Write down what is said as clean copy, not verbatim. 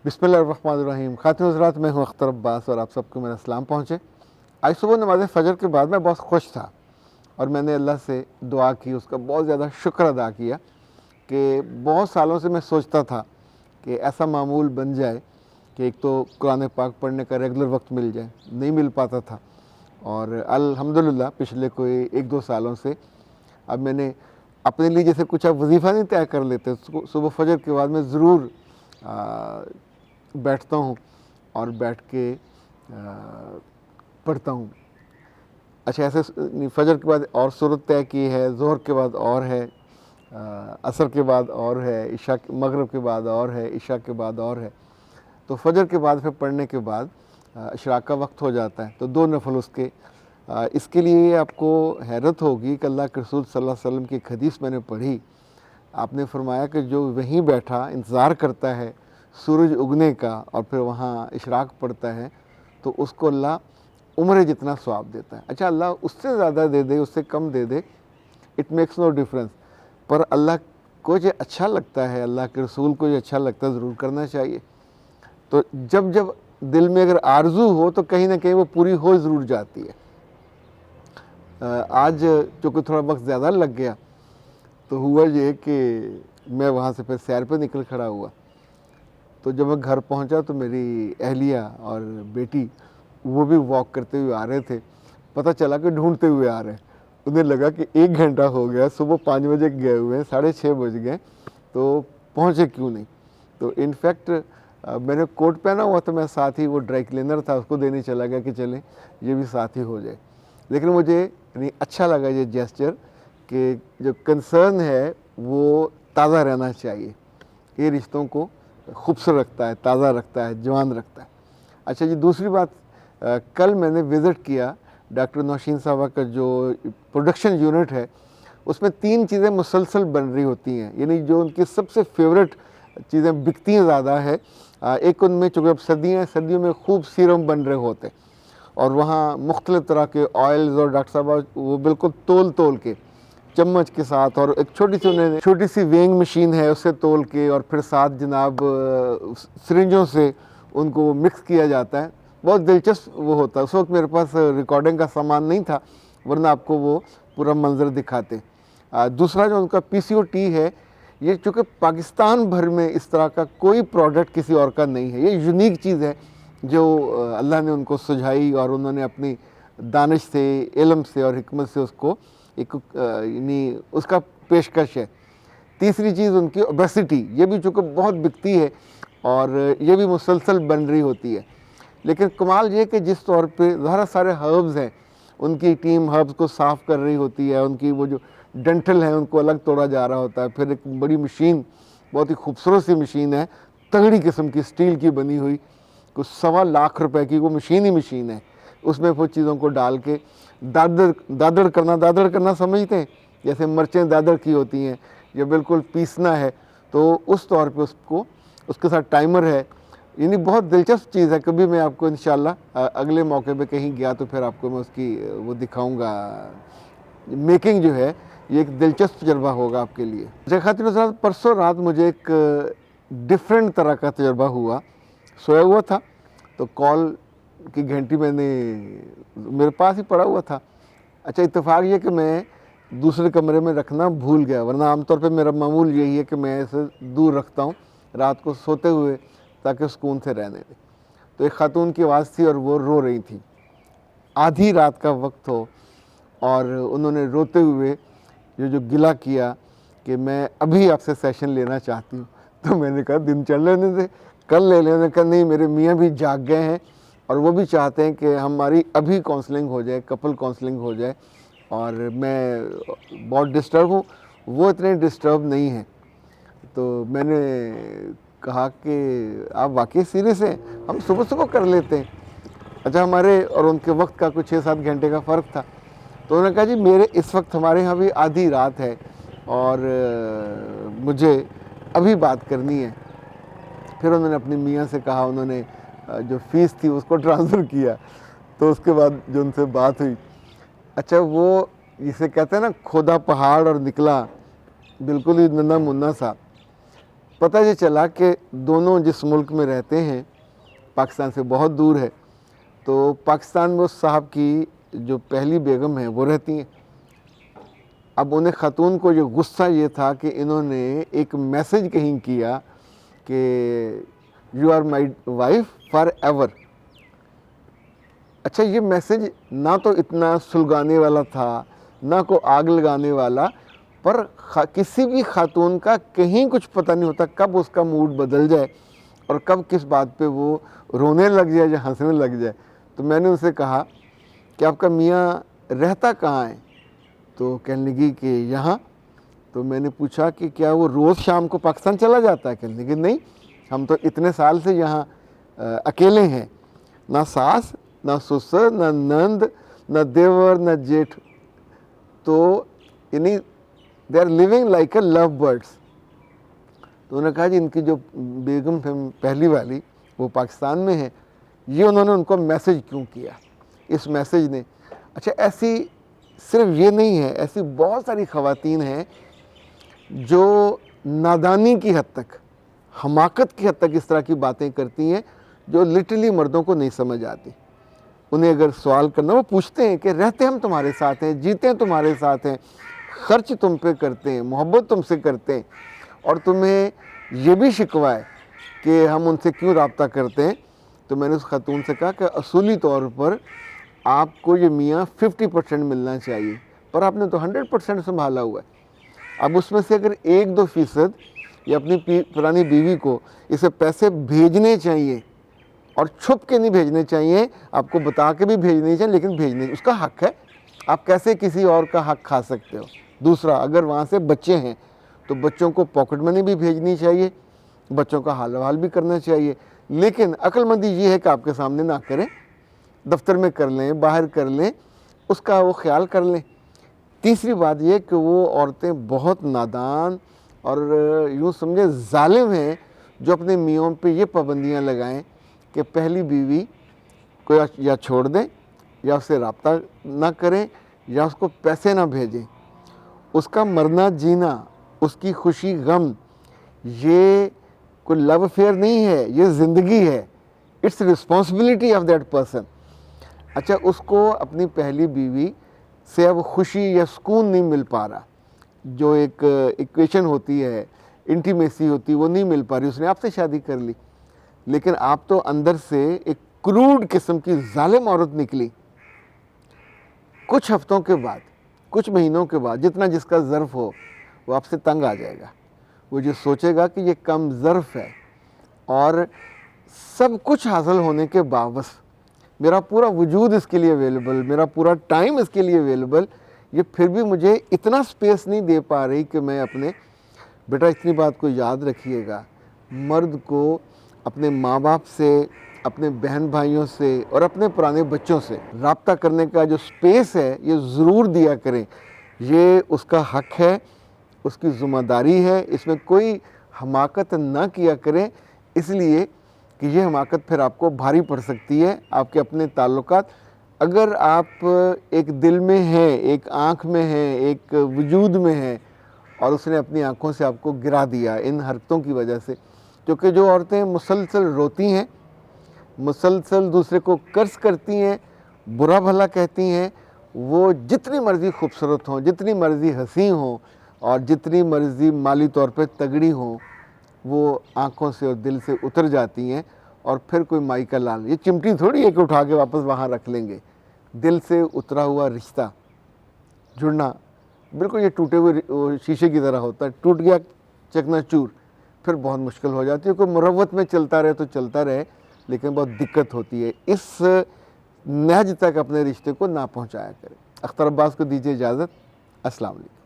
बिस्मिल्लाहिर्रहमानिर्रहीम। खातिन हज़रात, मैं हूँ अख्तर अब्बास और आप सबको मेरा सलाम पहुँचे। आज सुबह नमाज फ़जर के बाद मैं बहुत खुश था और मैंने अल्लाह से दुआ की, उसका बहुत ज़्यादा शुक्र अदा किया कि बहुत सालों से मैं सोचता था कि ऐसा मामूल बन जाए कि एक तो कुरान पाक पढ़ने का रेगुलर वक्त मिल जाए, नहीं मिल पाता था। और अल्हम्दुलिल्लाह पिछले कोई 1-2 सालों से अब मैंने अपने लिए, जैसे कुछ आप वजीफ़ा नहीं तय कर लेते, सुबह फ़जर के बाद मैं ज़रूर बैठता हूँ और बैठ के पढ़ता हूँ। अच्छा, ऐसे फ़जर के बाद और सूरत तय की है, ज़ोहर के बाद और है, असर के बाद और है, इशा मगरिब के बाद और है, इशा के बाद और है। तो फ़जर के बाद फिर पढ़ने के बाद इशराक़ का वक्त हो जाता है, तो 2 नफल उसके। इसके लिए आपको हैरत होगी कि अल्लाह के रसूल सल्लल्लाहु अलैहि वसल्लम की एक हदीस मैंने पढ़ी। आपने फरमाया कि जो वहीं बैठा इंतज़ार करता है सूरज उगने का और फिर वहाँ इशराक़ पड़ता है, तो उसको अल्लाह उम्र जितना सवाब देता है। अच्छा, अल्लाह उससे ज़्यादा दे दे, उससे कम दे दे, इट मेक्स नो डिफरेंस, पर अल्लाह को जो अच्छा लगता है, अल्लाह के रसूल को जो अच्छा लगता है, ज़रूर करना चाहिए। तो जब जब दिल में अगर आरज़ू हो तो कहीं ना कहीं वो पूरी हो ज़रूर जाती है। आज चूँकि थोड़ा वक्त ज़्यादा लग गया, तो हुआ ये कि मैं वहाँ से फिर सैर पे निकल खड़ा हुआ। तो जब मैं घर पहुँचा तो मेरी अहलिया और बेटी वो भी वॉक करते हुए आ रहे थे। पता चला कि ढूंढते हुए आ रहे हैं। उन्हें लगा कि 1 घंटा हो गया, सुबह 5 बजे गए हुए हैं, 6:30 बज गए, तो पहुँचे क्यों नहीं। तो इनफैक्ट मैंने कोट पहना हुआ था, मैं साथ ही वो ड्राई क्लीनर था उसको देने चला गया कि चलें ये भी साथ ही हो जाए। लेकिन मुझे यानी अच्छा लगा ये जेस्चर कि जो कंसर्न है वो ताज़ा रहना चाहिए। ये रिश्तों को खूबसूरत रखता है, ताज़ा रखता है, जवान रखता है। अच्छा जी, दूसरी बात, कल मैंने विज़िट किया डॉक्टर नौशीन साहबा का जो प्रोडक्शन यूनिट है, उसमें 3 चीज़ें मुसलसल बन रही होती हैं, यानी जो उनकी सबसे फेवरेट चीज़ें बिकती हैं ज़्यादा है। एक उनमें चूँकि अब सर्दियाँ हैं, सर्दियों में खूब सीरम बन रहे होते और वहाँ मुख्तलिफ़ तरह के ऑयल्स, और डॉक्टर साहब वो बिल्कुल तोल के चम्मच के साथ, और एक छोटी सी वेइंग मशीन है उससे तोल के, और फिर साथ जनाब सिरिंजों से उनको मिक्स किया जाता है। बहुत दिलचस्प वो होता है। उस वक्त मेरे पास रिकॉर्डिंग का सामान नहीं था, वरना आपको वो पूरा मंजर दिखाते। दूसरा जो उनका PCOT है, ये चूँकि पाकिस्तान भर में इस तरह का कोई प्रोडक्ट किसी और का नहीं है, ये यूनिक चीज़ है जो अल्लाह ने उनको सुझाई और उन्होंने अपनी दानिश से, इल्म से और हिकमत से उसको एक यानी उसका पेशकश है। तीसरी चीज़ उनकी ओबेसिटी, ये भी चूँकि बहुत बिकती है और ये भी मुसलसल बन रही होती है। लेकिन कमाल ये कि जिस तौर पे ज़रा सारे हर्ब्स हैं, उनकी टीम हर्ब्स को साफ़ कर रही होती है, उनकी वो जो डंठल हैं उनको अलग तोड़ा जा रहा होता है। फिर एक बड़ी मशीन, बहुत ही खूबसूरत सी मशीन है, तगड़ी किस्म की स्टील की बनी हुई, कुछ 1.25 लाख रुपए की वो मशीन ही मशीन है। उसमें वो चीज़ों को डाल के दादड़ करना समझते हैं, जैसे मिर्चें दादड़ की होती हैं, ये बिल्कुल पीसना है। तो उस तौर पे उसको, उसके साथ टाइमर है, यानी बहुत दिलचस्प चीज़ है। कभी मैं आपको इंशाल्लाह अगले मौके पे कहीं गया तो फिर आपको मैं उसकी वो दिखाऊंगा। मेकिंग जो है ये एक दिलचस्प तजर्बा होगा आपके लिए। अच्छा खातिन हज़रात, परसों रात मुझे एक डिफरेंट तरह का तजर्बा हुआ। सोया हुआ था तो कॉल की घंटी मेरे पास ही पड़ा हुआ था। अच्छा, इत्तेफाक ये कि मैं दूसरे कमरे में रखना भूल गया, वरना आमतौर पे मेरा मामूल यही है कि मैं इसे दूर रखता हूँ रात को सोते हुए, ताकि सुकून से रहने दे। तो एक ख़ातून की आवाज़ थी और वो रो रही थी, आधी रात का वक्त हो, और उन्होंने रोते हुए जो गिला किया कि मैं अभी आपसे सेशन लेना चाहती हूँ। तो मैंने कहा दिन चढ़ लेने दे, कल ले लेने। कहा नहीं, मेरे मियाँ भी जाग गए हैं और वो भी चाहते हैं कि हमारी अभी काउंसलिंग हो जाए, कपल काउंसलिंग हो जाए, और मैं बहुत डिस्टर्ब हूँ, वो इतने डिस्टर्ब नहीं हैं। तो मैंने कहा कि आप वाकई सीरियस हैं, हम सुबह सुबह कर लेते हैं। अच्छा, हमारे और उनके वक्त का कुछ 6-7 घंटे का फ़र्क था। तो उन्होंने कहा जी मेरे इस वक्त हमारे यहाँ भी आधी रात है और मुझे अभी बात करनी है। फिर उन्होंने अपनी मियाँ से कहा, उन्होंने जो फ़ीस थी उसको ट्रांसफ़र किया। तो उसके बाद जो उनसे बात हुई, अच्छा वो जिसे कहते हैं ना खोदा पहाड़ और निकला, बिल्कुल ही नन्हा मुन्ना सा। पता ये चला कि दोनों जिस मुल्क में रहते हैं पाकिस्तान से बहुत दूर है, तो पाकिस्तान में उस साहब की जो पहली बेगम है वो रहती हैं। अब उन्हें ख़ातून को जो गुस्सा ये था कि इन्होंने एक मैसेज कहीं किया कि you are my wife forever. अच्छा, ये मैसेज ना तो इतना सुलगाने वाला था, ना को आग लगाने वाला, पर किसी भी खातून का कहीं कुछ पता नहीं होता कब उसका मूड बदल जाए और कब किस बात पे वो रोने लग जाए या हंसने लग जाए। तो मैंने उनसे कहा कि आपका मियाँ रहता कहाँ है? तो कहने लगी कि यहाँ। तो मैंने पूछा कि क्या वो रोज़ शाम को पाकिस्तान चला जाता है? कहने लगी नहीं, हम तो इतने साल से यहाँ अकेले हैं, ना सास, ना ससुर, ना नंद, ना देवर, ना जेठ। तो यानी they are living like a love birds. तो उन्होंने कहा जी इनकी जो बेगम है पहली वाली वो पाकिस्तान में है, ये उन्होंने उनको मैसेज क्यों किया, इस मैसेज ने। अच्छा, ऐसी सिर्फ ये नहीं है, ऐसी बहुत सारी ख़वातीन हैं जो नादानी की हद तक, हमाकत की हद तक इस तरह की बातें करती हैं जो लिटरली मर्दों को नहीं समझ आती। उन्हें अगर सवाल करना, वो पूछते हैं कि रहते हम तुम्हारे साथ हैं, जीते हैं तुम्हारे साथ हैं, खर्च तुम पे करते हैं, मोहब्बत तुमसे करते हैं, और तुम्हें ये भी शिकवा है कि हम उनसे क्यों रब्ता करते हैं। तो मैंने उस खातून से कहा कि असूली तौर पर आपको ये मियाँ 50% मिलना चाहिए, पर आपने तो 100% संभाला हुआ है। अब उसमें से अगर 1-2% या अपनी पुरानी बीवी को इसे पैसे भेजने चाहिए, और छुप के नहीं भेजने चाहिए, आपको बता के भी भेजने चाहिए, लेकिन भेजने उसका हक है। आप कैसे किसी और का हक खा सकते हो? दूसरा, अगर वहाँ से बच्चे हैं तो बच्चों को पॉकेट मनी भी भेजनी चाहिए, बच्चों का हाल हवाल भी करना चाहिए, लेकिन अक्लमंदी ये है कि आपके सामने ना करें, दफ्तर में कर लें, बाहर कर लें, उसका वो ख्याल कर लें। तीसरी बात ये कि वो औरतें बहुत नादान और यूँ समझे जालिम हैं जो अपने मियों पे ये पाबंदियाँ लगाएं कि पहली बीवी को या छोड़ दें, या उससे रब्ता ना करें, या उसको पैसे ना भेजें। उसका मरना जीना, उसकी खुशी गम, ये कोई लव अफेयर नहीं है, ये ज़िंदगी है। It's responsibility of that person. अच्छा, उसको अपनी पहली बीवी से अब खुशी या सुकून नहीं मिल पा रहा, जो एक इक्वेशन होती है, इंटीमेसी होती है, वो नहीं मिल पा रही। उसने आपसे शादी कर ली, लेकिन आप तो अंदर से एक क्रूड किस्म की जालिम औरत निकली। कुछ हफ्तों के बाद, कुछ महीनों के बाद, जितना जिसका ज़र्फ हो, वो आपसे तंग आ जाएगा। वो जो सोचेगा कि ये कम ज़र्फ है, और सब कुछ हासिल होने के बावजूद मेरा पूरा वजूद इसके लिए अवेलेबल, मेरा पूरा टाइम इसके लिए अवेलेबल, ये फिर भी मुझे इतना स्पेस नहीं दे पा रही कि मैं अपने, बेटा इतनी बात को याद रखिएगा, मर्द को अपने माँ बाप से, अपने बहन भाइयों से और अपने पुराने बच्चों से रब्ता करने का जो स्पेस है ये ज़रूर दिया करें। ये उसका हक है, उसकी ज़िम्मेदारी है, इसमें कोई हमाकत ना किया करें, इसलिए कि ये हमाकत फिर आपको भारी पड़ सकती है आपके अपने ताल्लुकात। अगर आप एक दिल में हैं, एक आँख में हैं, एक वजूद में हैं, और उसने अपनी आँखों से आपको गिरा दिया इन हरकतों की वजह से, क्योंकि जो औरतें मुसलसल रोती हैं, मुसलसल दूसरे को कर्ज करती हैं, बुरा भला कहती हैं, वो जितनी मर्ज़ी खूबसूरत हों, जितनी मर्ज़ी हसीन हों, और जितनी मर्ज़ी माली तौर पे तगड़ी हों, वो आँखों से और दिल से उतर जाती हैं, और फिर कोई माई का लाल, ये चिमटी थोड़ी है कि उठा के वापस वहाँ रख लेंगे। दिल से उतरा हुआ रिश्ता जुड़ना बिल्कुल ये टूटे हुए शीशे की तरह होता है, टूट गया चकनाचूर, फिर बहुत मुश्किल हो जाती है। कोई मुरव्वत में चलता रहे तो चलता रहे, लेकिन बहुत दिक्कत होती है। इस नहज तक अपने रिश्ते को ना पहुँचाया करें। अख्तर अब्बास को दीजिए इजाज़त। अस्सलाम वालेकुम।